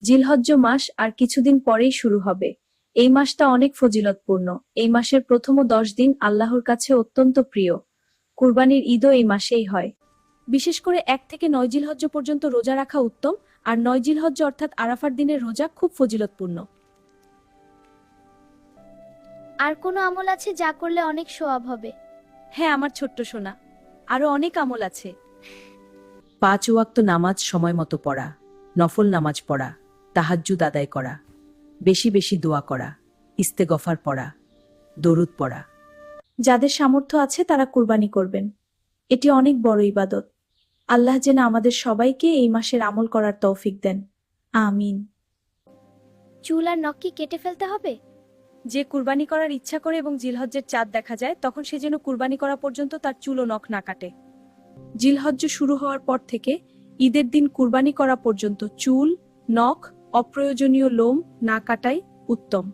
জিলহজ্জ মাস আর কিছুদিন পরেই শুরু হবে। এই মাসটা অনেক ফজিলতপূর্ণ। এই মাসের প্রথম 10 দিন আল্লাহর কাছে অত্যন্ত প্রিয়। কুরবানির ঈদও এই মাসেই হয়। বিশেষ করে 1 থেকে 9 জিলহজ্জ পর্যন্ত রোজা রাখা উত্তম, আর 9 জিলহজ্জ অর্থাৎ আরাফার দিনের রোজা খুব ফজিলতপূর্ণ। আর কোনো আমল আছে যা করলে অনেক সওয়াব হবে? হ্যাঁ আমার ছোট্ট সোনা, আরো অনেক আমল আছে। 5 ওয়াক্ত নামাজ সময় মতো পড়া, নফল নামাজ পড়া, তাহাজ্জুদ আদায় করা, বেশি বেশি দোয়া করা, ইস্তেগফার পড়া, দরুদ পড়া। যাদের সামর্থ্য আছে তারা কুরবানি করবেন। এটি অনেক বড় ইবাদত। আল্লাহ যেন আমাদের সবাইকে এই মাসের আমল করার তৌফিক দেন। আমিন। চুল আর নখ কি কেটে ফেলতে হবে? যে কুরবানি করার ইচ্ছা করে এবং জিলহজ্জের চাঁদ দেখা যায় তখন সে যেন কুরবানি করা পর্যন্ত তার চুল ও নখ না কাটে। জিলহজ্জ শুরু হওয়ার পর থেকে ঈদের দিন কুরবানি করা পর্যন্ত চুল, নখ, অপ্রয়োজনীয় লোম না কাটাই উত্তম।